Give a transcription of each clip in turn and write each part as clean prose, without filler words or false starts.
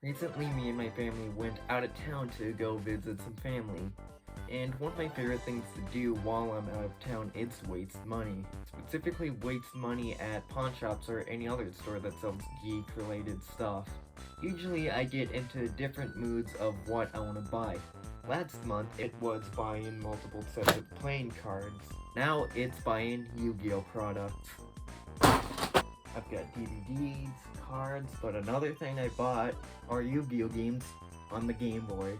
Recently, me and my family went out of town to go visit some family. And one of my favorite things to do while I'm out of town is waste money. Specifically, waste money at pawn shops or any other store that sells geek-related stuff. Usually, I get into different moods of what I want to buy. Last month, it was buying multiple sets of playing cards. Now, it's buying Yu-Gi-Oh products. I've got DVDs, cards, but another thing I bought are Yu-Gi-Oh games on the Game Boy.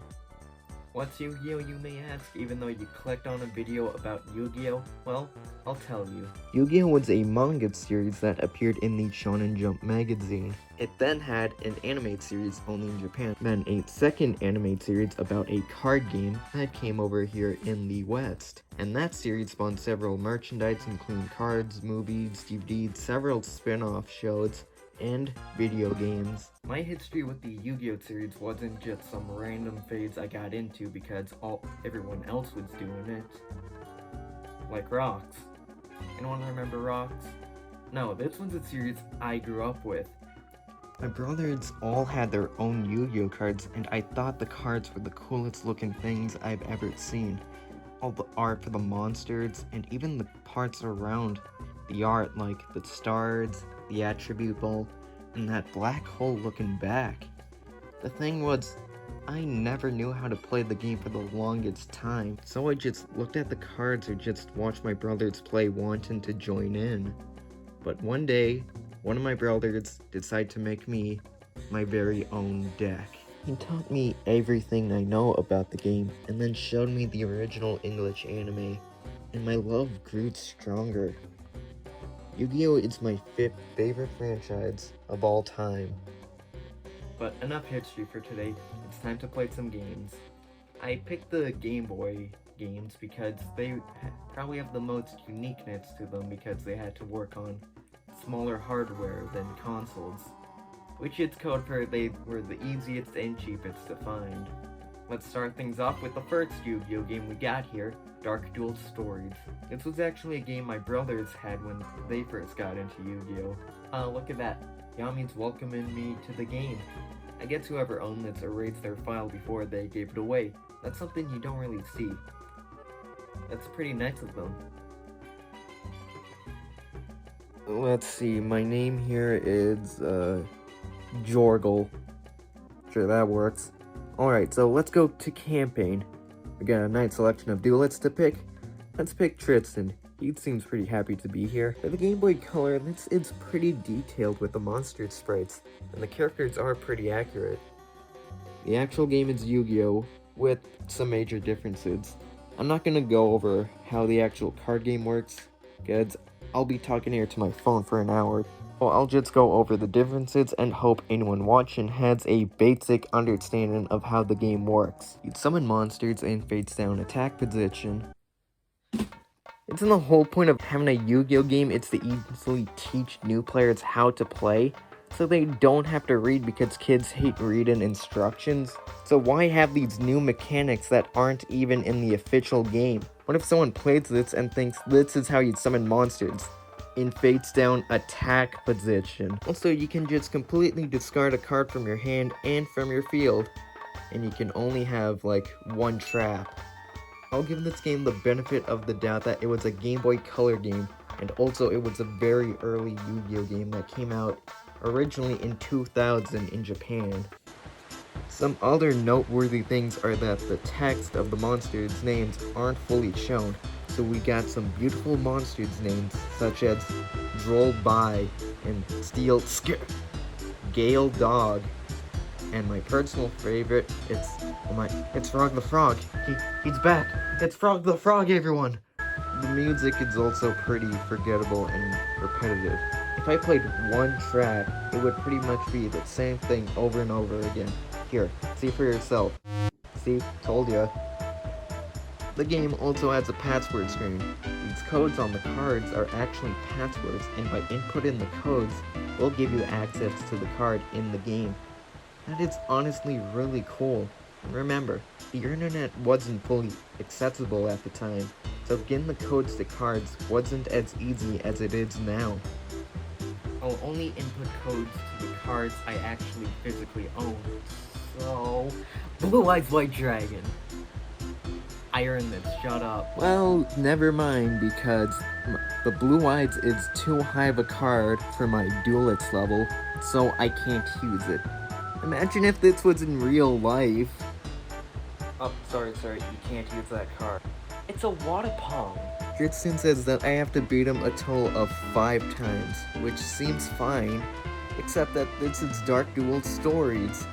What's Yu-Gi-Oh, you may ask, even though you clicked on a video about Yu-Gi-Oh? Well, I'll tell you. Yu-Gi-Oh was a manga series that appeared in the Shonen Jump magazine. It then had an anime series only in Japan, then a second anime series about a card game that came over here in the West. And that series spawned several merchandise including cards, movies, DVDs, several spin-off shows, and video games. My history with the Yu-Gi-Oh series wasn't just some random phase I got into because everyone else was doing it. Like Rocks. Anyone remember Rocks? No, this was a series I grew up with. My brothers all had their own Yu-Gi-Oh cards, and I thought the cards were the coolest looking things I've ever seen. All the art for the monsters, and even the parts around the art, like the stars, the attribute ball, and that black hole looking back. The thing was, I never knew how to play the game for the longest time, so I just looked at the cards or just watched my brothers play wanting to join in. But one day, one of my brothers decided to make me my very own deck. He taught me everything I know about the game, and then showed me the original English anime, and my love grew stronger. Yu-Gi-Oh! Is my fifth favorite franchise of all time. But enough history for today, it's time to play some games. I picked the Game Boy games because they probably have the most uniqueness to them because they had to work on smaller hardware than consoles, which is code for they were the easiest and cheapest to find. Let's start things off with the first Yu-Gi-Oh game we got here, Dark Duel Stories. This was actually a game my brothers had when they first got into Yu-Gi-Oh. Look at that. Yami's welcoming me to the game. I guess whoever owned this erased their file before they gave it away. That's something you don't really see. That's pretty nice of them. Let's see, my name here is, Jorgle. Sure, that works. Alright, so let's go to campaign. We got a nice selection of duelists to pick. Let's pick Tristan. He seems pretty happy to be here. For the Game Boy Color, this is pretty detailed with the monster sprites, and the characters are pretty accurate. The actual game is Yu-Gi-Oh! With some major differences. I'm not gonna go over how the actual card game works, because I'll be talking here to my phone for an hour. Well, I'll just go over the differences and hope anyone watching has a basic understanding of how the game works. You summon monsters in face down attack position. Isn't the whole point of having a Yu-Gi-Oh game it's to easily teach new players how to play? So they don't have to read because kids hate reading instructions? So why have these new mechanics that aren't even in the official game? What if someone plays this and thinks this is how you summon monsters? In face down attack position. Also, you can just completely discard a card from your hand and from your field, and you can only have like one trap. I'll give this game the benefit of the doubt that it was a Game Boy Color game, and also it was a very early Yu-Gi-Oh game that came out originally in 2000 in Japan. Some other noteworthy things are that the text of the monsters' names aren't fully shown, so we got some beautiful monsters' names such as Droll By and Steel Gale Dog. And my personal favorite, it's Frog the Frog. He's back. It's Frog the Frog, everyone. The music is also pretty forgettable and repetitive. If I played one track, it would pretty much be the same thing over and over again. Here, see for yourself. See, told ya. The game also has a password screen. These codes on the cards are actually passwords, and by inputting the codes, will give you access to the card in the game. That is honestly really cool. Remember, the internet wasn't fully accessible at the time, so getting the codes to cards wasn't as easy as it is now. I'll only input codes to the cards I actually physically own. So, Blue Eyes White Dragon. I earned this, shut up. Well, never mind, because the Blue Eyes is too high of a card for my Duelix level, so I can't use it. Imagine if this was in real life. Oh, sorry, you can't use that card. It's a water pong. Tristan says that I have to beat him a total of 5 times, which seems fine, except that this is Dark Duel Stories.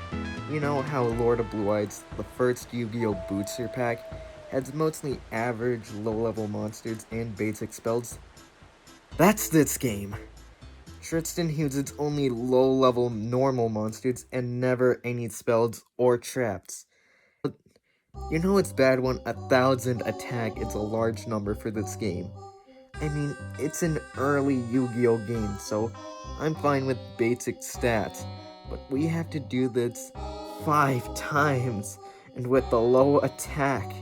You know how Lord of Blue Eyes, the first Yu-Gi-Oh! Booster pack, has mostly average, low-level monsters and basic spells? That's this game! Tristan uses only low-level normal monsters and never any spells or traps. You know it's bad when 1,000 attack is a large number for this game. I mean, it's an early Yu-Gi-Oh! Game, so I'm fine with basic stats, but we have to do this 5 times, and with the low attack.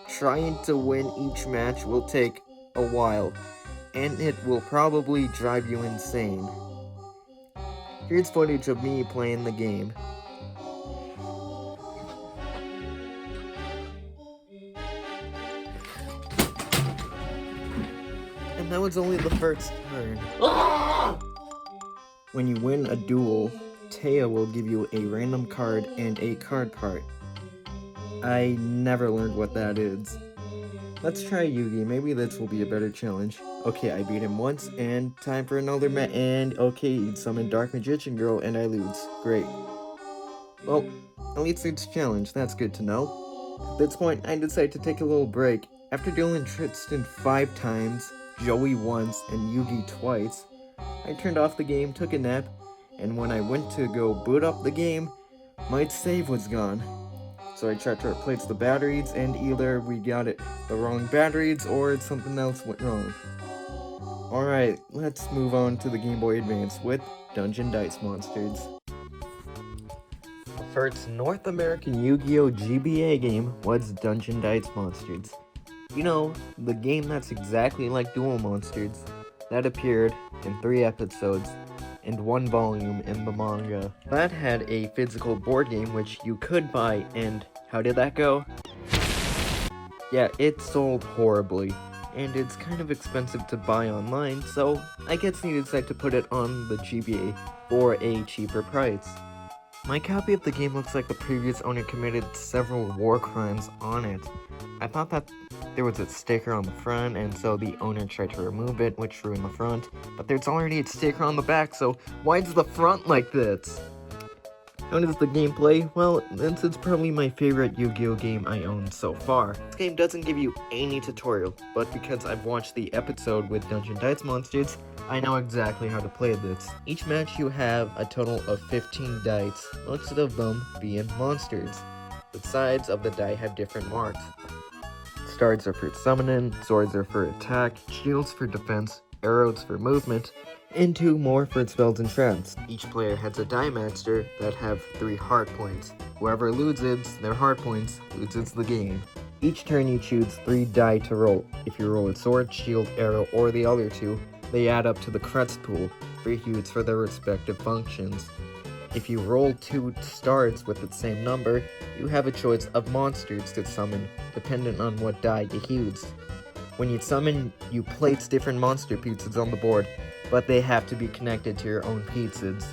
Trying to win each match will take a while, and it will probably drive you insane. Here's footage of me playing the game. And that was only the first turn. When you win a duel, Taya will give you a random card and a card part. I never learned what that is. Let's try Yugi, maybe this will be a better challenge. Okay, I beat him once, and time for another match, and okay, he'd summon Dark Magician Girl, and I lose. Great. Well, at least it's a challenge, that's good to know. At this point, I decide to take a little break. After dueling Tristan 5 times, Joey once, and Yugi twice, I turned off the game, took a nap, and when I went to go boot up the game, my save was gone. So I tried to replace the batteries, and either we got it the wrong batteries or something else went wrong. Alright, let's move on to the Game Boy Advance with Dungeon Dice Monsters. The first North American Yu-Gi-Oh! GBA game was Dungeon Dice Monsters. You know, the game that's exactly like Duel Monsters, that appeared in 3 episodes and 1 volume in the manga. That had a physical board game which you could buy, and how did that go? Yeah, it sold horribly, and it's kind of expensive to buy online, so I guess they decided to put it on the GBA for a cheaper price. My copy of the game looks like the previous owner committed several war crimes on it. I thought that there was a sticker on the front, and so the owner tried to remove it, which ruined the front, but there's already a sticker on the back, so why is the front like this? How does the game play? Well, this is probably my favorite Yu-Gi-Oh! Game I own so far. This game doesn't give you any tutorial, but because I've watched the episode with Dungeon Dice Monsters, I know exactly how to play this. Each match you have a total of 15 dice, most of them being monsters. The sides of the die have different marks. Stars are for summoning, swords are for attack, shields for defense, arrows for movement, and 2 more for spells and traps. Each player has a die master that have 3 heart points. Whoever loses their heart points loses the game. Each turn you choose 3 die to roll. If you roll a sword, shield, arrow, or the other 2, they add up to the crest pool, 3 hues for their respective functions. If you roll 2 stars with the same number, you have a choice of monsters to summon, dependent on what die you used. When you summon, you place different monster pieces on the board, but they have to be connected to your own pieces.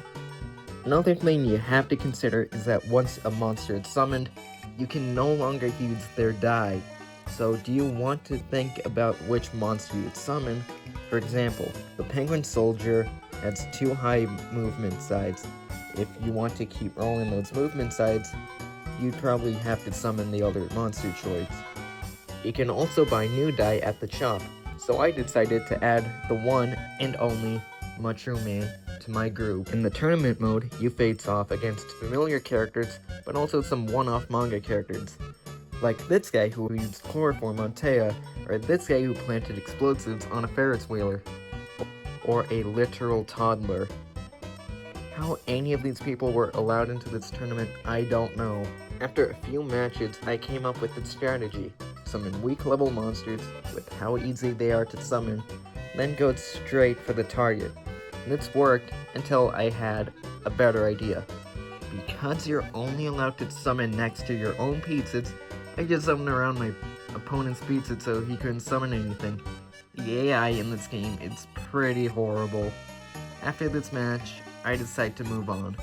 Another thing you have to consider is that once a monster is summoned, you can no longer use their die. So do you want to think about which monster you'd summon? For example, the Penguin Soldier has 2 high movement sides. If you want to keep rolling those movement sides, you'd probably have to summon the other monster choice. You can also buy new die at the shop, so I decided to add the one and only Mushroom Man to my group. In the tournament mode, you face off against familiar characters, but also some one-off manga characters, like this guy who used chloroform on Taya, or this guy who planted explosives on a Ferris wheeler, or a literal toddler. How any of these people were allowed into this tournament, I don't know. After a few matches, I came up with this strategy. Summon weak level monsters with how easy they are to summon, then go straight for the target. This worked until I had a better idea. Because you're only allowed to summon next to your own pizzas, I just summoned around my opponent's pizza so he couldn't summon anything. The AI in this game is pretty horrible. After this match, I decide to move on.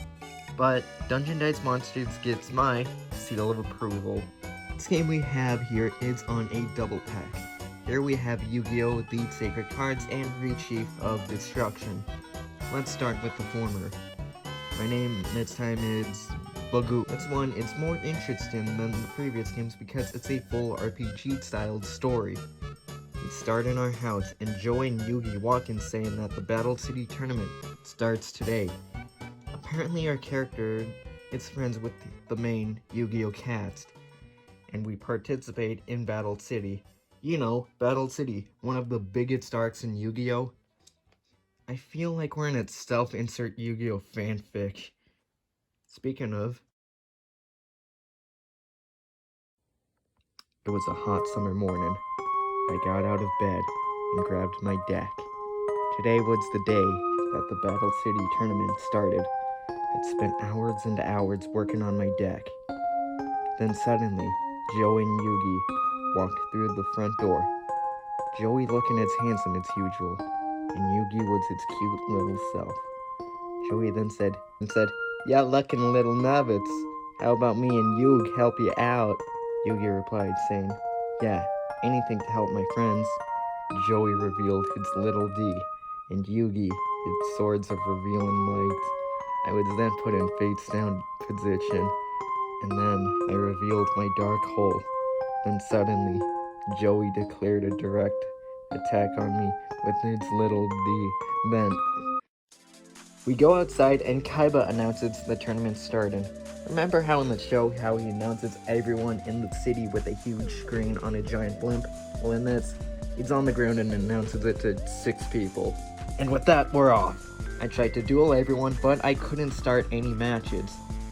But Dungeon Dice Monsters gets my seal of approval. This game we have here is on a double pack. Here we have Yu-Gi-Oh! The Sacred Cards and Rechief of Destruction. Let's start with the former. My name this time is Bagoo. This one is more interesting than the previous games because it's a full RPG-styled story. We start in our house, and Joey and Yugi walk in saying that the Battle City tournament starts today. Apparently our character is friends with the main Yu-Gi-Oh! Cast, and we participate in Battle City. You know, Battle City, one of the biggest arcs in Yu-Gi-Oh! I feel like we're in a self-insert Yu-Gi-Oh! Fanfic. Speaking of, it was a hot summer morning. I got out of bed and grabbed my deck. Today was the day that the Battle City tournament started. I'd spent hours and hours working on my deck. Then suddenly, Joey and Yugi walked through the front door. Joey looking as handsome as usual, and Yugi was his cute little self. Joey then said, "Yeah, looking a little nervous. How about me and Yug help you out?" Yugi replied, saying, "Yeah, anything to help my friends." Joey revealed his little D, and Yugi his swords of revealing light. I was then put in face down position, and then I revealed my dark hole. Then suddenly, Joey declared a direct attack on me with his little D. Then we go outside and Kaiba announces the tournament starting. Remember how in the show how he announces everyone in the city with a huge screen on a giant blimp? Well, in this, he's on the ground and announces it to 6 people. And with that, we're off. I tried to duel everyone, but I couldn't start any matches.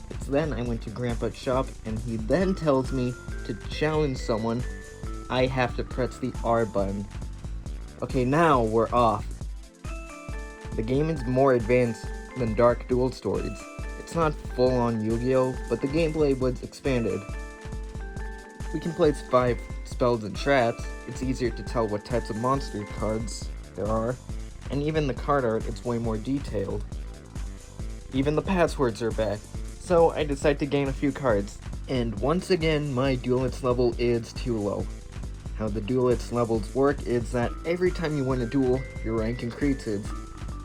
It's then I went to Grandpa's shop, and he then tells me to challenge someone, I have to press the R button. Okay, now we're off. The game is more advanced than Dark Duel Stories. It's not full-on Yu-Gi-Oh!, but the gameplay was expanded. We can place 5 spells and traps. It's easier to tell what types of monster cards there are, and even the card art is way more detailed. Even the passwords are back, so I decide to gain a few cards. And once again, my duelist level is too low. How the duelist levels work is that every time you win a duel, your rank increases.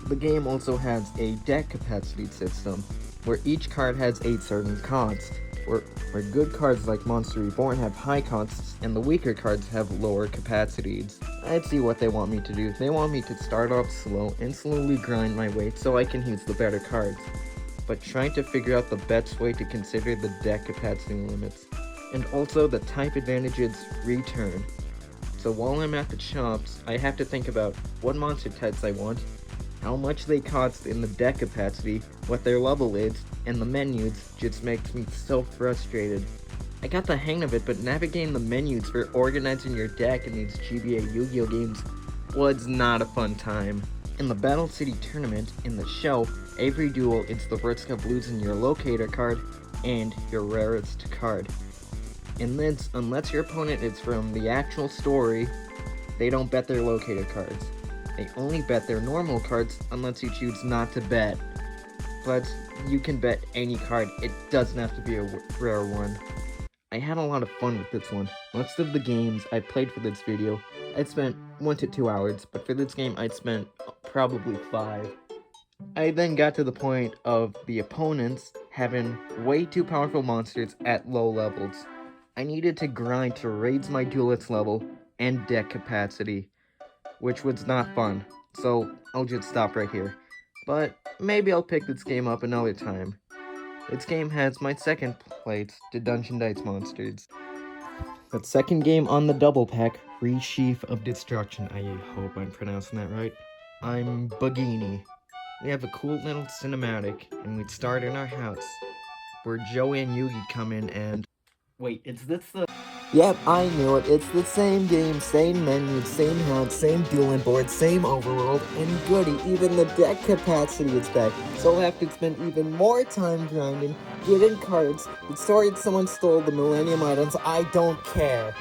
The game also has a deck capacity system, where each card has a certain cost, where good cards like Monster Reborn have high costs, and the weaker cards have lower capacities. I'd see what they want me to do. They want me to start off slow and slowly grind my way so I can use the better cards, but trying to figure out the best way to consider the deck capacity limits, and also the type advantages return. So while I'm at the shops, I have to think about what monster types I want, how much they cost in the deck capacity, what their level is, and the menus just makes me so frustrated. I got the hang of it, but navigating the menus for organizing your deck in these GBA Yu-Gi-Oh! Games was not a fun time. In the Battle City tournament, in the show, every duel is the risk of losing your locator card and your rarest card. In this, unless your opponent is from the actual story, they don't bet their locator cards. They only bet their normal cards unless you choose not to bet. But you can bet any card, it doesn't have to be a rare one. I had a lot of fun with this one. Most of the games I played for this video, I spent 1 to 2 hours, but for this game I spent probably 5. I then got to the point of the opponents having way too powerful monsters at low levels. I needed to grind to raise my duelist level and deck capacity, which was not fun, so I'll just stop right here. But maybe I'll pick this game up another time. This game has my second place to Dungeon Dice Monsters. The second game on the double pack, Rechief of Destruction. I hope I'm pronouncing that right. I'm Bugini. We have a cool little cinematic, and we'd start in our house, where Joey and Yugi come in and... Wait, is this the... Yep, I knew it. It's the same game, same menu, same HUD, same dueling board, same overworld, and goody, even the deck capacity is back. So I'll have to spend even more time grinding, getting cards. It's sorry someone stole the Millennium items, I don't care.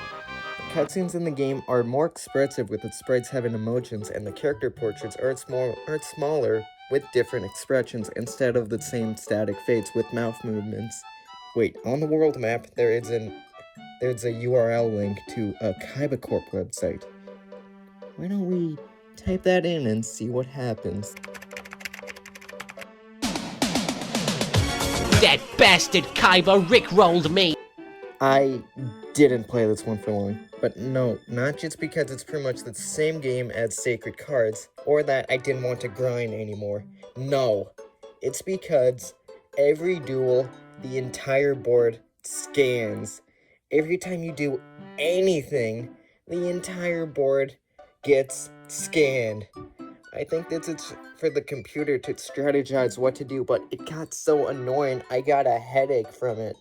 The cutscenes in the game are more expressive with its sprites having emotions, and the character portraits are smaller with different expressions instead of the same static face with mouth movements. Wait, on the world map, there's a URL link to a Kaiba Corp website. Why don't we type that in and see what happens? That bastard Kaiba rickrolled me! I didn't play this one for long, but no, not just because it's pretty much the same game as Sacred Cards, or that I didn't want to grind anymore. No, it's because every duel, the entire board scans. Every time you do anything, the entire board gets scanned. I think this is for the computer to strategize what to do, but it got so annoying, I got a headache from it.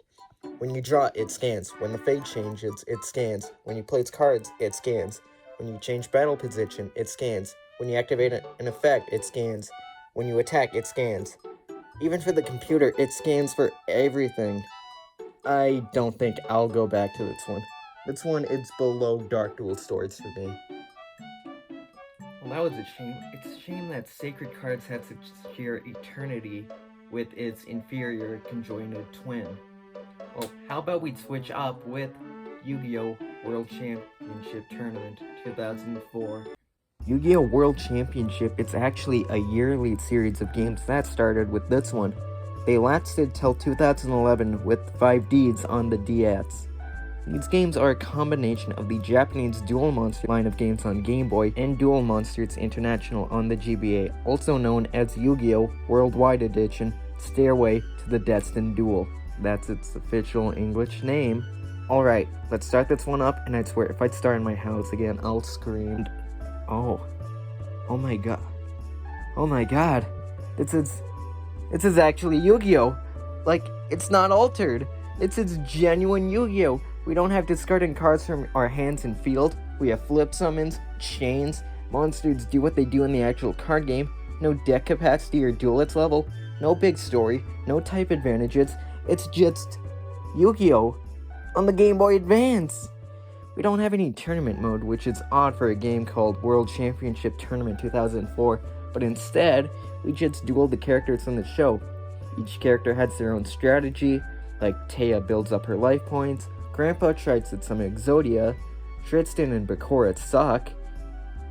When you draw, it scans. When the fate changes, it scans. When you place cards, it scans. When you change battle position, it scans. When you activate an effect, it scans. When you attack, it scans. Even for the computer, it scans for everything. I don't think I'll go back to this one. This one is below Dark Duel Stories for me. Well, that was a shame. It's a shame that Sacred Cards had such sheer eternity with its inferior conjoined twin. Well, how about we switch up with Yu-Gi-Oh! World Championship Tournament 2004. Yu-Gi-Oh! World Championship, it's actually a yearly series of games that started with this one. They lasted till 2011 with 5Ds on the DS. These games are a combination of the Japanese Duel Monsters line of games on Game Boy and Duel Monsters International on the GBA, also known as Yu-Gi-Oh! Worldwide Edition, Stairway to the Destined Duel. That's its official English name. Alright, let's start this one up, and I swear, if I start in my house again, I'll scream. Oh my god. Oh my god. This is actually Yu-Gi-Oh! Like, it's not altered. It's genuine Yu-Gi-Oh! We don't have discarding cards from our hands and field. We have flip summons, chains, monsters do what they do in the actual card game, no deck capacity or duelist level, no big story, no type advantages. It's just Yu-Gi-Oh! On the Game Boy Advance. We don't have any tournament mode, which is odd for a game called World Championship Tournament 2004, but instead, we just duel the characters in the show. Each character has their own strategy, like Taya builds up her life points, Grandpa tries to summon Exodia, Tristan and Bakura suck.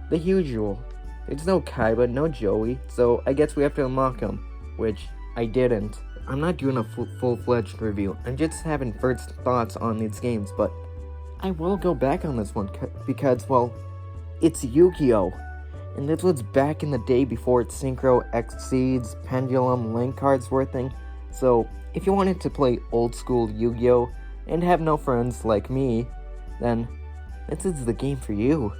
The usual. There's no Kaiba, no Joey, so I guess we have to unlock them, which I didn't. I'm not doing a full-fledged review, I'm just having first thoughts on these games, but I will go back on this one because, well, it's Yu-Gi-Oh! And this was back in the day before Synchro, Exceeds, Pendulum, Link cards were a thing, so if you wanted to play old-school Yu-Gi-Oh! And have no friends like me, then this is the game for you.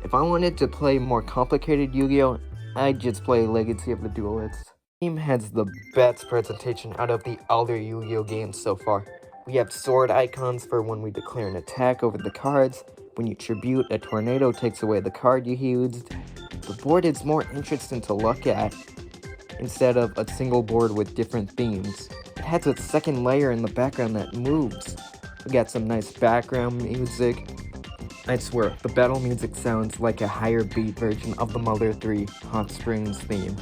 If I wanted to play more complicated Yu-Gi-Oh!, I'd just play Legacy of the Duelists. The game has the best presentation out of the older Yu-Gi-Oh! Games so far. We have sword icons for when we declare an attack over the cards. When you tribute, a tornado takes away the card you used. The board is more interesting to look at, instead of a single board with different themes. It has a second layer in the background that moves. We got some nice background music. I swear, the battle music sounds like a higher beat version of the Mother 3 Hot Springs theme.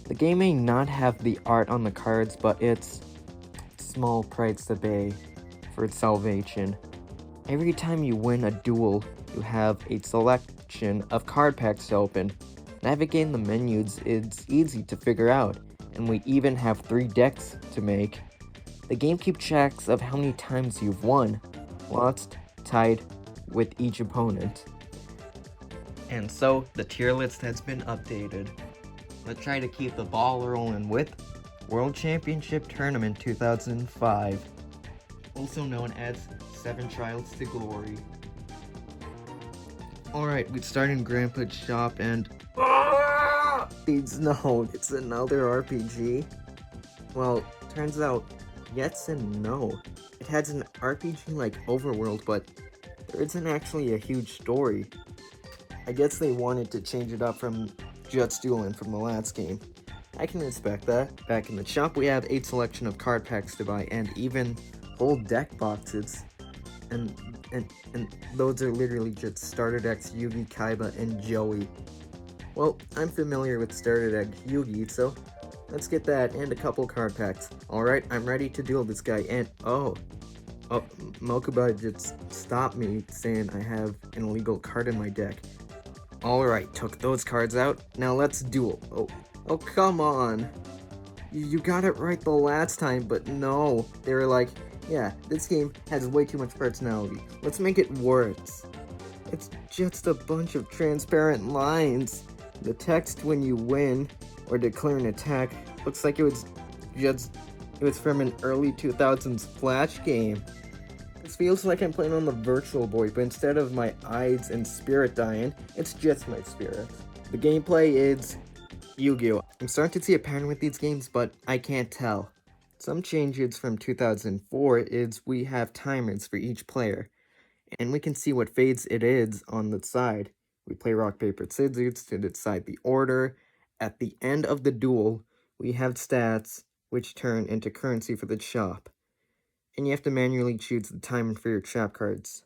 The game may not have the art on the cards, but it's small price to pay for its salvation. Every time you win a duel, you have a selection of card packs to open. Navigating the menus is easy to figure out, and we even have 3 decks to make. The game keeps tracks of how many times you've won, lost, tied with each opponent. And so, the tier list has been updated. Let's try to keep the ball rolling with World Championship Tournament 2005, also known as 7 Trials to Glory. Alright, we start in Grandpa's shop and... Beads, no, it's another RPG? Well, turns out, yes and no. It has an RPG-like overworld, but there isn't actually a huge story. I guess they wanted to change it up from just dueling from the last game. I can respect that. Back in the shop, we have 8 selection of card packs to buy, and even whole deck boxes. And those are literally just starter decks, Yugi, Kaiba, and Joey. Well, I'm familiar with starter deck Yugi, so let's get that and a couple card packs. Alright, I'm ready to duel this guy, and oh, Mokuba just stopped me saying I have an illegal card in my deck. Alright, took those cards out, now let's duel. Oh, come on. You got it right the last time, but no. They were like, yeah, this game has way too much personality. Let's make it worse. It's just a bunch of transparent lines. The text when you win or declare an attack looks like it was from an early 2000s Flash game. This feels like I'm playing on the Virtual Boy, but instead of my eyes and spirit dying, it's just my spirit. The gameplay is Yu-Gi-Oh! I'm starting to see a pattern with these games, but I can't tell. Some changes from 2004 is we have timers for each player, and we can see what phase it is on the side. We play rock, paper, scissors to decide the order. At the end of the duel, we have stats, which turn into currency for the shop. And you have to manually choose the timer for your trap cards.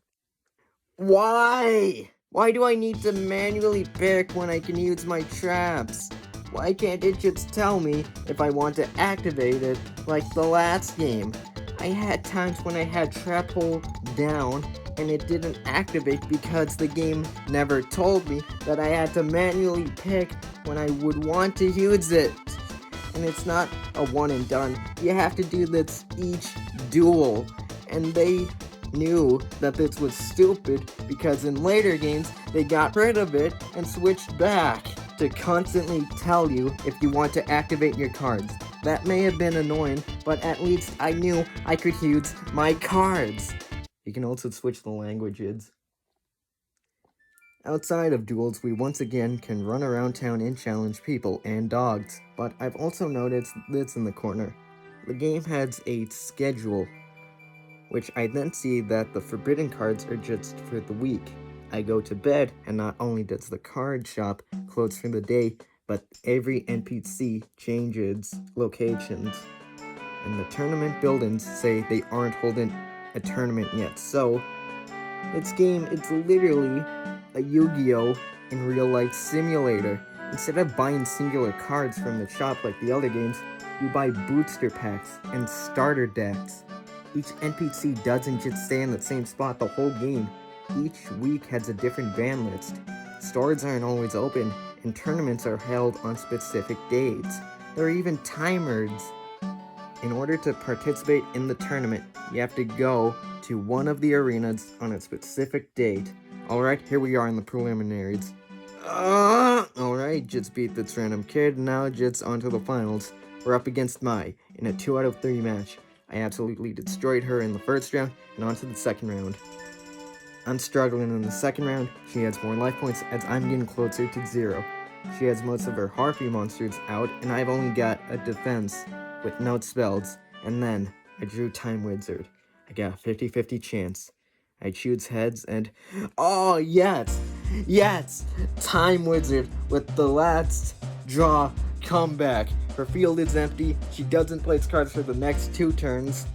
Why? Why do I need to manually pick when I can use my traps? Why can't it just tell me if I want to activate it like the last game? I had times when I had trap hole down and it didn't activate because the game never told me that I had to manually pick when I would want to use it. And it's not a one and done. You have to do this each duel. And they knew that this was stupid because in later games they got rid of it and switched back to constantly tell you if you want to activate your cards. That may have been annoying, but at least I knew I could use my cards. You can also switch the languages. Outside of duels, we once again can run around town and challenge people and dogs, but I've also noticed this in the corner. The game has a schedule, which I then see that the forbidden cards are just for the week. I go to bed, and not only does the card shop close for the day, but every NPC changes locations. And the tournament buildings say they aren't holding a tournament yet, so this game, it's literally a Yu-Gi-Oh! In real-life simulator. Instead of buying singular cards from the shop like the other games, you buy booster packs and starter decks. Each NPC doesn't just stay in the same spot the whole game. Each week has a different ban list. Stores aren't always open, and tournaments are held on specific dates. There are even timers. In order to participate in the tournament, you have to go to one of the arenas on a specific date. Alright, here we are in the preliminaries. Alright, just beat this random kid, now just onto the finals. We're up against Mai in a 2 out of 3 match. I absolutely destroyed her in the first round, and on to the second round. I'm struggling in the second round. She has more life points as I'm getting closer to 0. She has most of her Harpy monsters out, and I've only got a defense with no spells. And then I drew Time Wizard. I got a 50-50 chance. I choose heads and... Oh, yes! Yes! Time Wizard with the last draw comeback. Her field is empty. She doesn't place cards for the next 2 turns.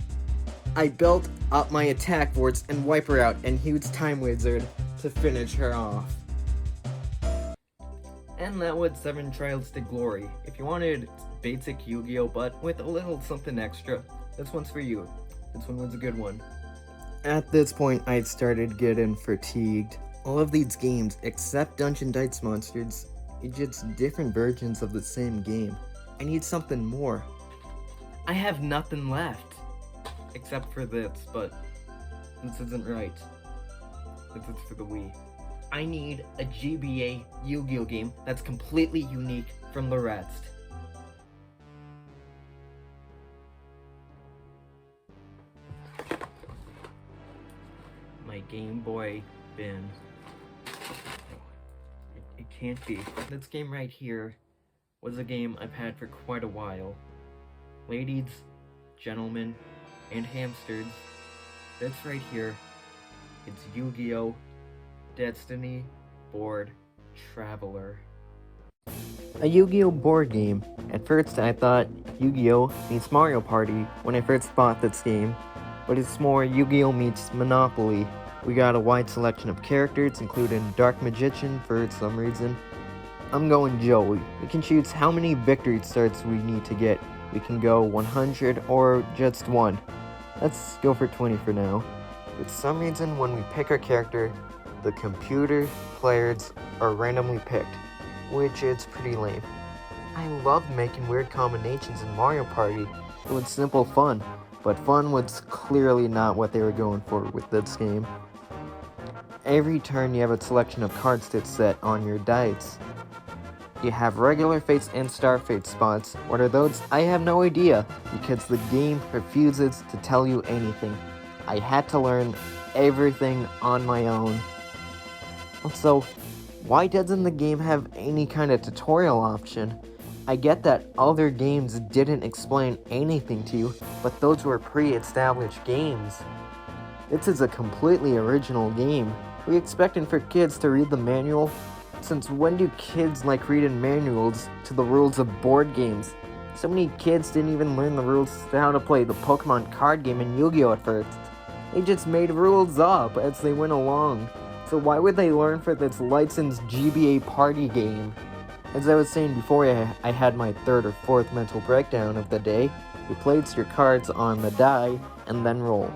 I built up my attack boards and wipe her out and use Time Wizard to finish her off. And that was 7 Trials to Glory. If you wanted basic Yu-Gi-Oh! But with a little something extra, this one's for you. This one was a good one. At this point, I started getting fatigued. All of these games, except Dungeon Dice Monsters, are just different versions of the same game. I need something more. I have nothing left. Except for this, but this isn't right. This is for the Wii. I need a GBA Yu-Gi-Oh! Game that's completely unique from the rest. My Game Boy bin. can't be. This game right here was a game I've had for quite a while. Ladies, gentlemen, and hamsters, that's right here. It's Yu-Gi-Oh! Destiny Board Traveler. A Yu-Gi-Oh! Board game. At first I thought Yu-Gi-Oh! Meets Mario Party when I first bought this game, but it's more Yu-Gi-Oh! Meets Monopoly. We got a wide selection of characters, including Dark Magician for some reason. I'm going Joey. We can choose how many victory starts we need to get. We can go 100 or just 1. Let's go for 20 for now. For some reason, when we pick our character, the computer players are randomly picked, which is pretty lame. I love making weird combinations in Mario Party. It was simple fun, but fun was clearly not what they were going for with this game. Every turn you have a selection of cards to set on your dice. You have regular fates and star fate spots. What are those? I have no idea, because the game refuses to tell you anything. I had to learn everything on my own. Also, why doesn't the game have any kind of tutorial option? I get that other games didn't explain anything to you, but those were pre-established games. This is a completely original game. Are we expecting for kids to read the manual? Since when do kids like reading manuals to the rules of board games? So many kids didn't even learn the rules to how to play the Pokemon card game in Yu-Gi-Oh! At first. They just made rules up as they went along. So why would they learn for this licensed GBA party game? As I was saying before I had my third or fourth mental breakdown of the day, you place your cards on the die and then roll.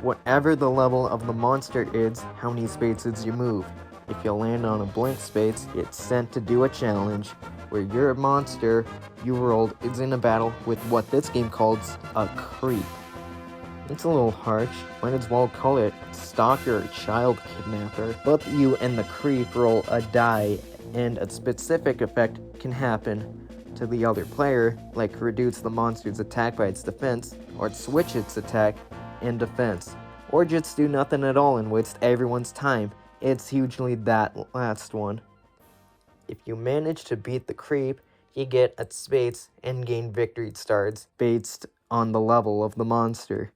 Whatever the level of the monster is, how many spaces you move. If you land on a blank space, it's sent to do a challenge, where your monster you rolled is in a battle with what this game calls a creep. It's a little harsh, might as well call it stalker or child kidnapper. Both you and the creep roll a die, and a specific effect can happen to the other player, like reduce the monster's attack by its defense, or switch its attack and defense, or just do nothing at all and waste everyone's time. It's usually that last one. If you manage to beat the creep, you get a space and gain victory stars based on the level of the monster.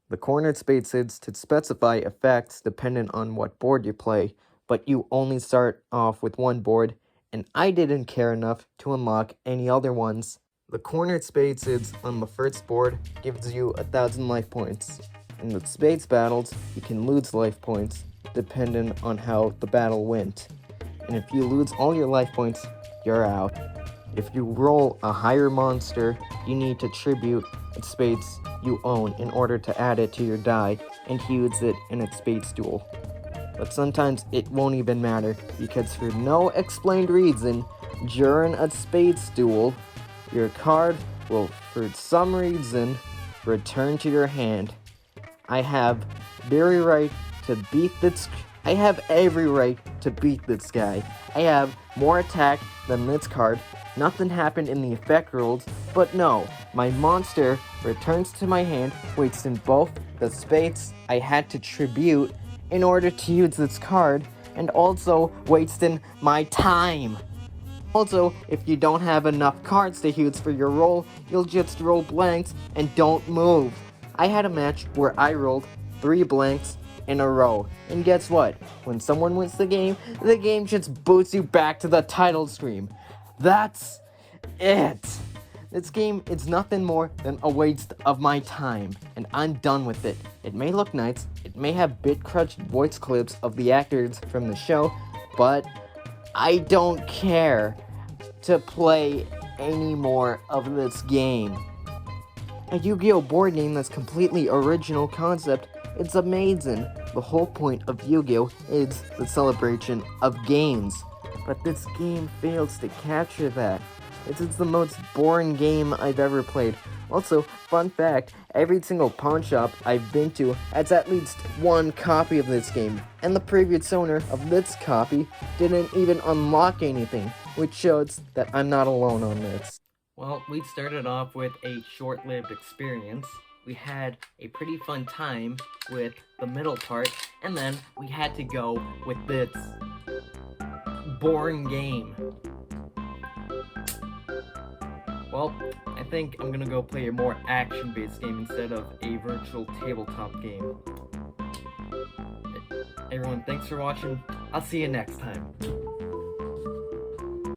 The cornered spaces to specify effects dependent on what board you play, but you only start off with one board, and I didn't care enough to unlock any other ones. The cornered spaces on the first board gives you 1,000 life points. In the space battles, you can lose life points, depending on how the battle went. And if you lose all your life points, you're out. If you roll a higher monster, you need to tribute a space you own in order to add it to your die and use it in a space duel. But sometimes it won't even matter, because for no explained reason, during a space duel, your card will, for some reason, return to your hand. I have every right to beat this guy. I have more attack than this card. Nothing happened in the effect rules, but no, my monster returns to my hand, wasting both the space I had to tribute in order to use this card, and also wasting my time. Also, if you don't have enough cards to use for your roll, you'll just roll blanks and don't move. I had a match where I rolled 3 blanks in a row, and guess what? When someone wins the game just boots you back to the title screen. That's it. This game is nothing more than a waste of my time, and I'm done with it. It may look nice, it may have bit-crushed voice clips of the actors from the show, but I don't care to play any more of this game. A Yu-Gi-Oh! Board game that's completely original concept. It's amazing. The whole point of Yu-Gi-Oh! Is the celebration of games. But this game fails to capture that. It's the most boring game I've ever played. Also, fun fact, every single pawn shop I've been to has at least one copy of this game, and the previous owner of this copy didn't even unlock anything, which shows that I'm not alone on this. Well, we started off with a short-lived experience. We had a pretty fun time with the middle part, and then we had to go with this boring game. Well, I think I'm gonna go play a more action-based game instead of a virtual tabletop game. Everyone, thanks for watching. I'll see you next time.